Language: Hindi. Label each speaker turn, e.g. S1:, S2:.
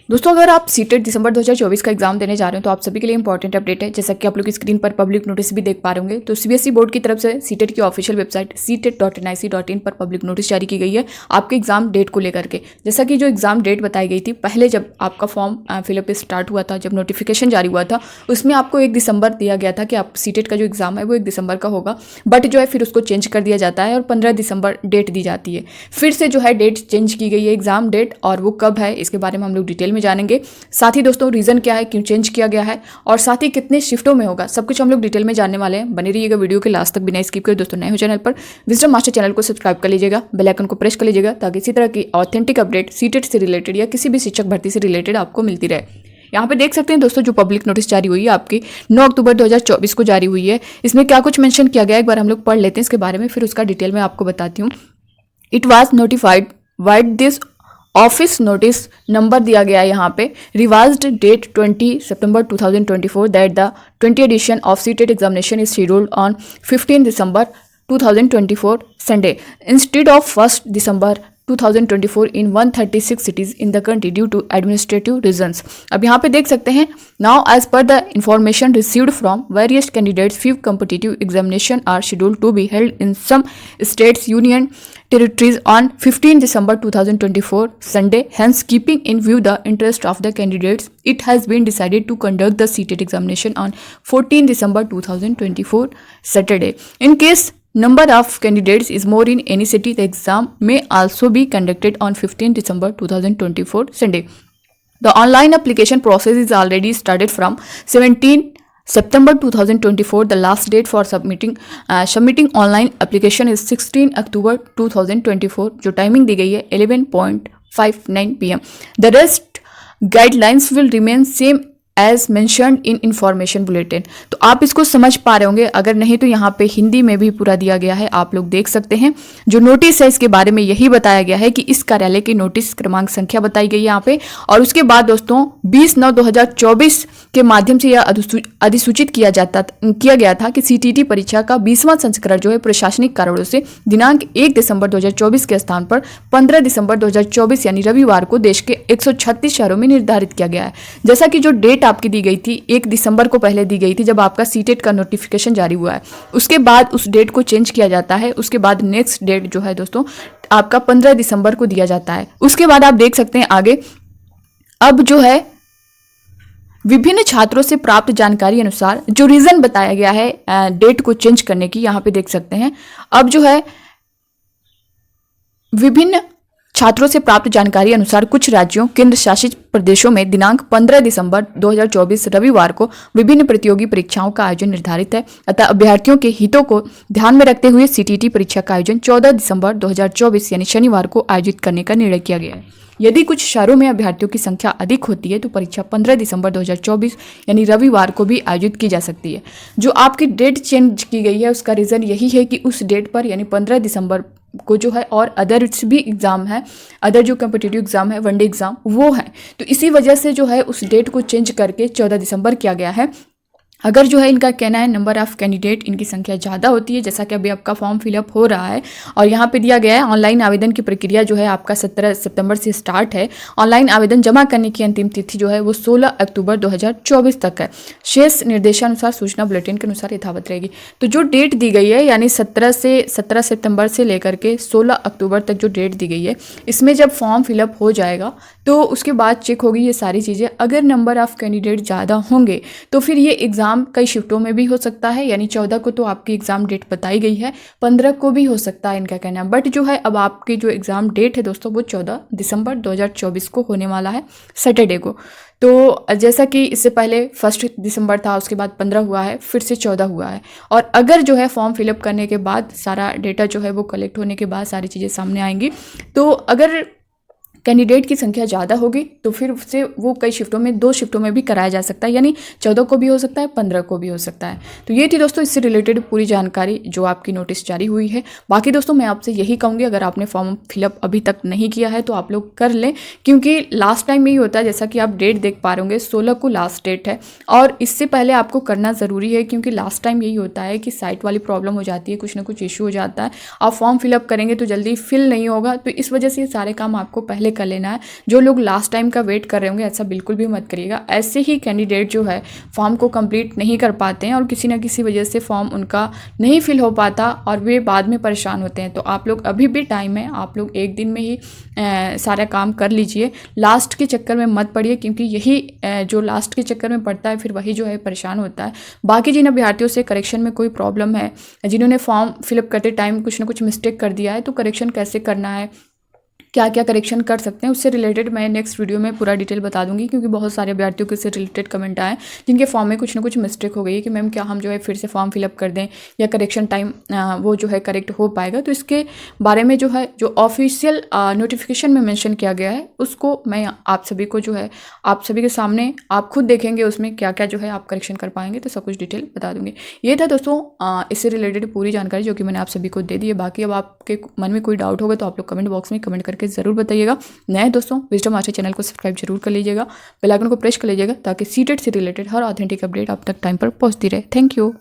S1: दोस्तों अगर आप सीटेट दिसंबर 2024 का एग्जाम देने जा रहे हैं तो आप सभी के लिए इंपॉर्टेंट अपडेट है। जैसा कि आप लोग स्क्रीन पर पब्लिक नोटिस भी देख पा रहे होंगे, तो सीबीएसई बोर्ड की तरफ से सीटेट की ऑफिशियल वेबसाइट ctet.nic.in पर पब्लिक नोटिस जारी की गई है आपके एग्जाम डेट को लेकर के। जैसा कि जो एग्जाम डेट बताई गई थी पहले जब आपका फॉर्म फिलअप स्टार्ट हुआ था, जब नोटिफिकेशन जारी हुआ था, उसमें आपको 1 दिसंबर दिया गया था कि आप सीटेट का जो एग्जाम है वो 1 दिसंबर का होगा। बट जो है फिर उसको चेंज कर दिया जाता है और 15 दिसंबर डेट दी जाती है। फिर से जो है डेट चेंज की गई है एग्जाम डेट, और वो कब है इसके बारे में हम लोग डिटेल में जानेंगे। साथ ही दोस्तों रीजन क्या है, क्यों चेंज किया गया है, और साथ ही कितने शिफ्टों में होगा, सब कुछ हम लोग डिटेल में जानने वाले हैं। बने रहिएगा वीडियो के लास्ट तक बिना स्किप किए। दोस्तों नए हो चैनल पर विजडम मास्टर चैनल को सब्सक्राइब कर लीजिएगा, बेल आइकन को प्रेस कर लीजिएगा ताकि इसी तरह की ऑथेंटिक अपडेट सीटेट से रिलेटेड या किसी भी शिक्षक भर्ती से रिलेटेड आपको मिलती रहे। यहाँ पे देख सकते हैं दोस्तों जो पब्लिक नोटिस जारी हुई है आपकी 9 अक्टूबर 2024 को जारी हुई है। इसमें क्या कुछ मेंशन किया गया है एक बार हम लोग पढ़ लेते हैं इसके बारे में, फिर उसका डिटेल में आपको बताती हूँ। It was notified vide this office notice number दिया गया है यहाँ पे, revised date 20 September 2024 that the 20 edition of CTET examination is scheduled on 15 December 2024 Sunday instead of 1 December 2024 in 136 cities in the country due to administrative reasons। अब यहाँ पे देख सकते हैं now as per the information received from various candidates, few competitive examination are scheduled to be held in some states, union territories on 15 December 2024 Sunday. Hence, keeping in view the interest of the candidates, it has been decided to conduct the seated examination on 14 December 2024 Saturday. In case number of candidates is more in any city, the exam may also be conducted on 15 December 2024 Sunday. The online application process is already started from 17 September 2024. The last date for submitting online application is 16 October 2024. जो टाइमिंग दी गई है 11:59 PM. The rest guidelines will remain same as mentioned in information bulletin. तो आप इसको समझ पा रहे होंगे, अगर नहीं तो यहाँ पे हिंदी में भी पूरा दिया गया है, आप लोग देख सकते हैं। जो नोटिस है इसके बारे में यही बताया गया है कि इस कार्यालय की नोटिस क्रमांक संख्या बताई गई है यहाँ पे, और उसके बाद दोस्तों 20/9/2024 के माध्यम से यह अधिसूचित किया गया था कि सीटीटी परीक्षा का 20वां संस्करण जो है प्रशासनिक कारणों से दिनांक 1 दिसंबर 2024 के स्थान पर 15 दिसंबर 2024 यानी रविवार को देश के 136 शहरों में निर्धारित किया गया है। जैसा कि जो डेट आपकी दी गई थी 1 दिसंबर को पहले दी गई थी जब आपका सीटेट का नोटिफिकेशन जारी हुआ है, उसके बाद उस डेट को चेंज किया जाता है। उसके बाद नेक्स्ट डेट जो है दोस्तों आपका 15 दिसंबर को दिया जाता है। उसके बाद आप देख सकते हैं आगे, अब जो है विभिन्न छात्रों से प्राप्त जानकारी अनुसार जो रीजन बताया गया है डेट को चेंज करने की, यहाँ पे देख सकते हैं। अब जो है विभिन्न छात्रों से प्राप्त जानकारी अनुसार कुछ राज्यों केंद्र शासित प्रदेशों में दिनांक 15 दिसंबर 2024 रविवार को विभिन्न प्रतियोगी परीक्षाओं का आयोजन निर्धारित है। अतः अभ्यर्थियों के हितों को ध्यान में रखते हुए सीटीटी परीक्षा का आयोजन 14 दिसंबर 2024 यानी शनिवार को आयोजित करने का निर्णय किया गया है। यदि कुछ शहरों में अभ्यर्थियों की संख्या अधिक होती है तो परीक्षा 15 दिसंबर 2024 यानी रविवार को भी आयोजित की जा सकती है। जो आपकी डेट चेंज की गई है उसका रीज़न यही है कि उस डेट पर यानी 15 दिसंबर को जो है और अदर्स भी एग्ज़ाम है, अदर जो कम्पिटिटिव एग्ज़ाम है, वनडे एग्ज़ाम वो है, तो इसी वजह से जो है उस डेट को चेंज करके 14 दिसंबर किया गया है। अगर जो है इनका कहना है नंबर ऑफ कैंडिडेट इनकी संख्या ज़्यादा होती है, जैसा कि अभी आपका फॉर्म फिलअप हो रहा है और यहाँ पे दिया गया है ऑनलाइन आवेदन की प्रक्रिया जो है आपका 17 सितंबर से स्टार्ट है। ऑनलाइन आवेदन जमा करने की अंतिम तिथि जो है वो 16 अक्टूबर 2024 तक है। शेष निर्देशानुसार सूचना बुलेटिन के अनुसार यथावत रहेगी। तो जो डेट दी गई है यानी 17 सितंबर से लेकर के 16 अक्टूबर तक जो डेट दी गई है, इसमें जब फॉर्म फिलअप हो जाएगा तो उसके बाद चेक होगी ये सारी चीज़ें। अगर नंबर ऑफ़ कैंडिडेट ज़्यादा होंगे तो फिर ये एग्ज़ाम कई शिफ्टों में भी हो सकता है, यानी 14 को तो आपकी एग्ज़ाम डेट बताई गई है, 15 को भी हो सकता है इनका कहना है। बट जो है अब आपकी जो एग्ज़ाम डेट है दोस्तों वो 14 दिसंबर 2024 को होने वाला है सैटरडे को। तो जैसा कि इससे पहले 1 दिसंबर था, उसके बाद 15 हुआ है, फिर से 14 हुआ है। और अगर जो है फॉर्म फिलअप करने के बाद सारा डेटा जो है वो कलेक्ट होने के बाद सारी चीज़ें सामने आएंगी, तो अगर कैंडिडेट की संख्या ज़्यादा होगी तो फिर उससे वो कई शिफ्टों में 2 शिफ्टों में भी कराया जा सकता है, यानी 14 को भी हो सकता है, 15 को भी हो सकता है। तो ये थी दोस्तों इससे रिलेटेड पूरी जानकारी जो आपकी नोटिस जारी हुई है। बाकी दोस्तों मैं आपसे यही कहूँगी अगर आपने फॉर्म फिलअप अभी तक नहीं किया है तो आप लोग कर लें, क्योंकि लास्ट टाइम यही होता है, जैसा कि आप डेट देख पा रहे होंगे 16 को लास्ट डेट है और इससे पहले आपको करना ज़रूरी है, क्योंकि लास्ट टाइम यही होता है कि साइट वाली प्रॉब्लम हो जाती है, कुछ ना कुछ इशू हो जाता है, आप फॉर्म फिलअप करेंगे तो जल्दी फिल नहीं होगा, तो इस वजह से ये सारे काम आपको पहले कर लेना है। जो लोग लास्ट टाइम का वेट कर रहे होंगे ऐसा बिल्कुल भी मत करिएगा। ऐसे ही कैंडिडेट जो है फॉर्म को कंप्लीट नहीं कर पाते हैं और किसी ना किसी वजह से फॉर्म उनका नहीं फिल हो पाता और वे बाद में परेशान होते हैं। तो आप लोग अभी भी टाइम है, आप लोग एक दिन में ही सारा काम कर लीजिए। लास्ट के चक्कर में मत पड़िए, क्योंकि यही जो लास्ट के चक्कर में पड़ता है फिर वही जो है परेशान होता है। बाकी जिन अभ्यर्थियों से करेक्शन में कोई प्रॉब्लम है, जिन्होंने फॉर्म फिलअप करते टाइम कुछ ना कुछ मिस्टेक कर दिया है, तो करेक्शन कैसे करना है, क्या क्या करेक्शन कर सकते हैं, उससे रिलेटेड मैं नेक्स्ट वीडियो में पूरा डिटेल बता दूंगी। क्योंकि बहुत सारे अभ्यर्थियों के से रिलेटेड कमेंट आए जिनके फॉर्म में कुछ ना कुछ मिस्टेक हो गई है कि मैम क्या हम जो है फिर से फॉर्म फिलअप कर दें या करेक्शन टाइम वो जो है करेक्ट हो पाएगा। तो इसके बारे में जो है जो ऑफिशियल नोटिफिकेशन में मेंशन किया गया है उसको मैं आप सभी को जो है आप सभी के सामने आप खुद देखेंगे उसमें क्या क्या जो है आप करेक्शन कर पाएंगे, तो सब कुछ डिटेल बता दूंगी। ये था दोस्तों इससे रिलेटेड पूरी जानकारी जो कि मैंने आप सभी को दे दी है। बाकी अब आपके मन में कोई डाउट होगा तो आप लोग कमेंट बॉक्स में कमेंट करके ज़रूर बताइएगा। नए दोस्तों विजडम आर्चर चैनल को सब्सक्राइब जरूर कर लीजिएगा, बेल आइकन को प्रेस कर लीजिएगा ताकि सीटेट से रिलेटेड हर ऑथेंटिक अपडेट आप तक टाइम पर पहुंचती रहे। Thank you.